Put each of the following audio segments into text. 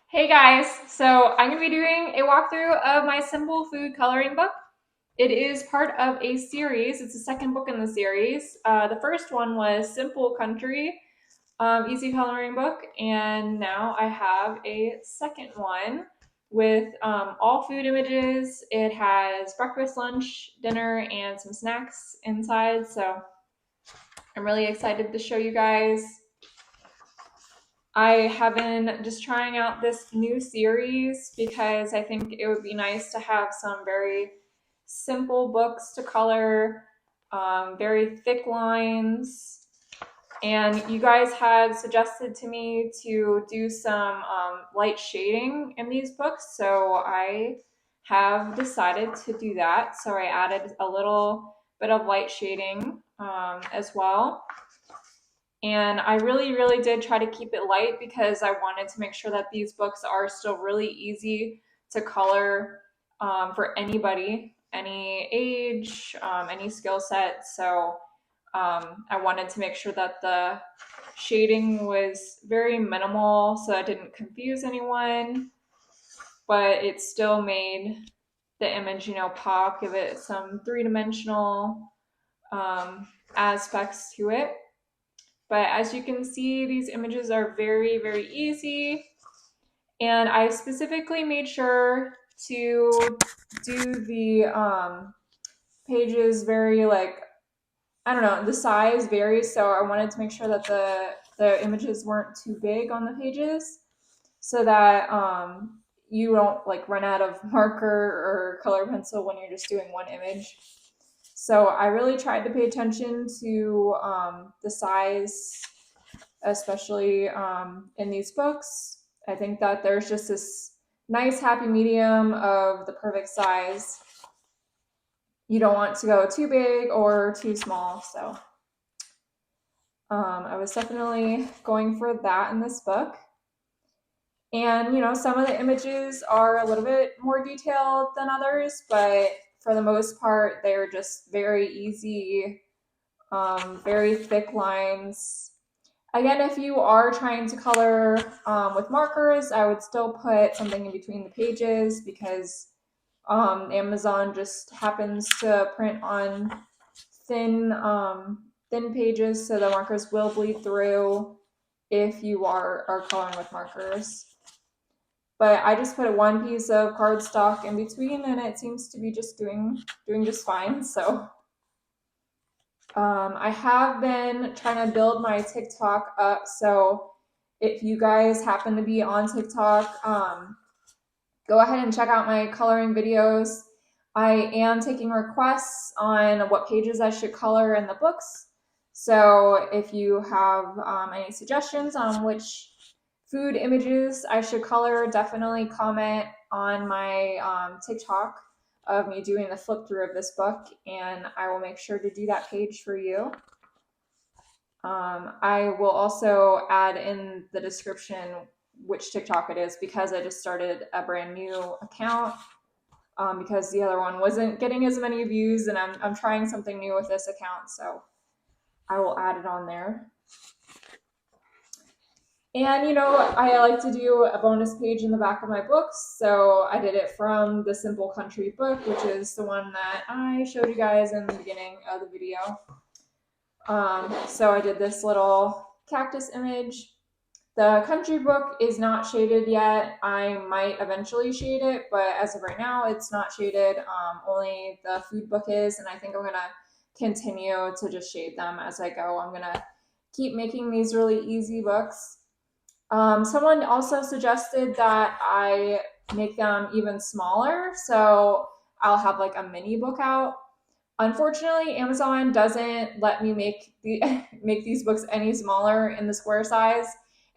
Hey guys, so I'm going to be doing a walkthrough of my simple food coloring book. It is part of a series. It's the second book in the series. The first one was Simple Country, easy coloring book, and now I have a second one with all food images. It has breakfast, lunch, dinner, and some snacks inside, so I'm really excited to show you guys. I have been just trying out this new series because I think it would be nice to have some very simple books to color, very thick lines. And you guys had suggested to me to do some light shading in these books, so I have decided to do that. So I added a little bit of light shading as well. And I really did try to keep it light because I wanted to make sure that these books are still really easy to color for anybody, any age, any skill set. So I wanted to make sure that the shading was very minimal so that didn't confuse anyone, but it still made the image, pop, give it some three-dimensional aspects to it. But as you can see, these images are very easy. And I specifically made sure to do the pages very I don't know, the size varies. So I wanted to make sure that the images weren't too big on the pages so that you don't run out of marker or color pencil when you're just doing one image. So I really tried to pay attention to the size, especially in these books. I think that there's just this nice happy medium of the perfect size. You don't want to go too big or too small. So I was definitely going for that in this book. And, some of the images are a little bit more detailed than others, but for the most part, they're just very easy, very thick lines. Again, if you are trying to color with markers, I would still put something in between the pages because Amazon just happens to print on thin, thin pages, so the markers will bleed through if you are coloring with markers. But I just put one piece of cardstock in between, and it seems to be just doing just fine. So I have been trying to build my TikTok up. So if you guys happen to be on TikTok, go ahead and check out my coloring videos. I am taking requests on what pages I should color in the books. So if you have any suggestions on which food images I should color, definitely comment on my TikTok of me doing the flip through of this book, and I will make sure to do that page for you. I will also add in the description which TikTok it is because I just started a brand new account because the other one wasn't getting as many views, and I'm trying something new with this account, so I will add it on there. And I like to do a bonus page in the back of my books, so I did it from the Simple Country book, which is the one that I showed you guys in the beginning of the video. So I did this little cactus image. The country book is not shaded yet. I might eventually shade it, but as of right now, it's not shaded. Only the food book is, and I think I'm gonna continue to just shade them as I go. I'm gonna keep making these really easy books. Someone also suggested that I make them even smaller, so I'll have like a mini book out. Unfortunately, Amazon doesn't let me make these books any smaller in the square size,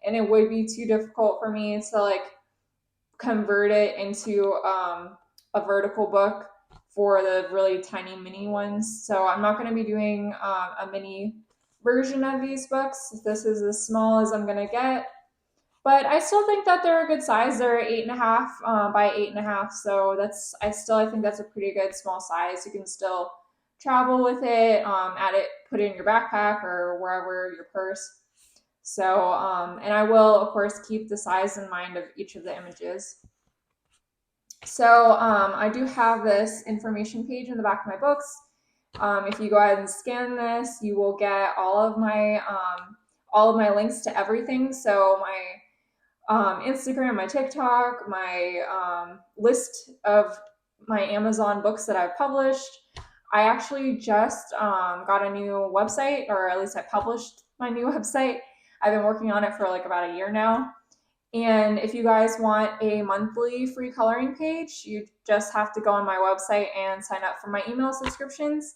and it would be too difficult for me to convert it into a vertical book for the really tiny mini ones. So I'm not going to be doing a mini version of these books. This is as small as I'm going to get. But I still think that they're a good size. They're 8.5 by 8.5, so I think that's a pretty good small size. You can still travel with it, add it, put it in your backpack or wherever, your purse. So, and I will, of course, keep the size in mind of each of the images. So I do have this information page in the back of my books. If you go ahead and scan this, you will get all of my links to everything. So my Instagram, my TikTok, my list of my Amazon books that I've published. I actually just got a new website, or at least I published my new website. I've been working on it for like about a year now. And if you guys want a monthly free coloring page, you just have to go on my website and sign up for my email subscriptions,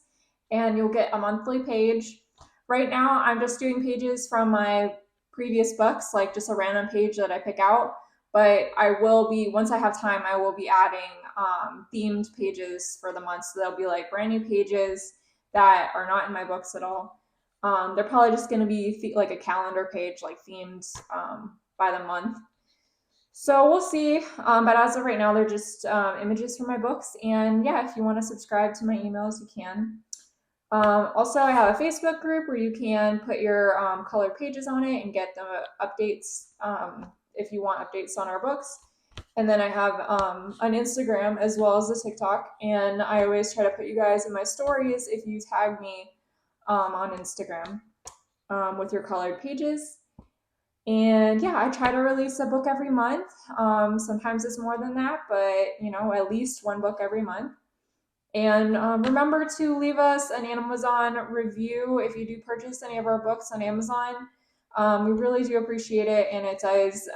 and you'll get a monthly page. Right now, I'm just doing pages from my previous books, like just a random page that I pick out. But I will be, once I have time, I will be adding themed pages for the month. So they'll be like brand new pages that are not in my books at all. They're probably just going to be like a calendar page, like themed by the month. So we'll see. But as of right now, they're just images from my books. And yeah, if you want to subscribe to my emails, you can. Also, I have a Facebook group where you can put your colored pages on it and get the updates if you want updates on our books. And then I have an Instagram as well as a TikTok. And I always try to put you guys in my stories if you tag me on Instagram with your colored pages. And yeah, I try to release a book every month. Sometimes it's more than that, but at least one book every month. And remember to leave us an Amazon review if you do purchase any of our books on Amazon. We really do appreciate it, and it does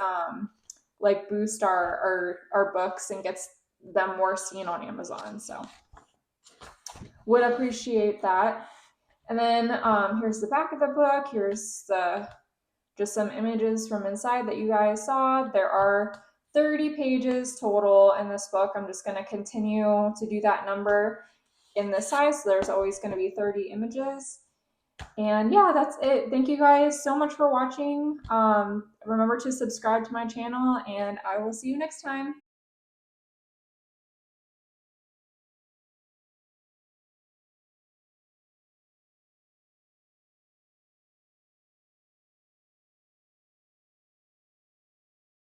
like boost our books and gets them more seen on Amazon. So would appreciate that. And then here's the back of the book. Here's just some images from inside that you guys saw. There are 30 pages total in this book. I'm just going to continue to do that number in the size. So there's always going to be 30 images. And yeah, that's it. Thank you guys so much for watching. Remember to subscribe to my channel, and I will see you next time.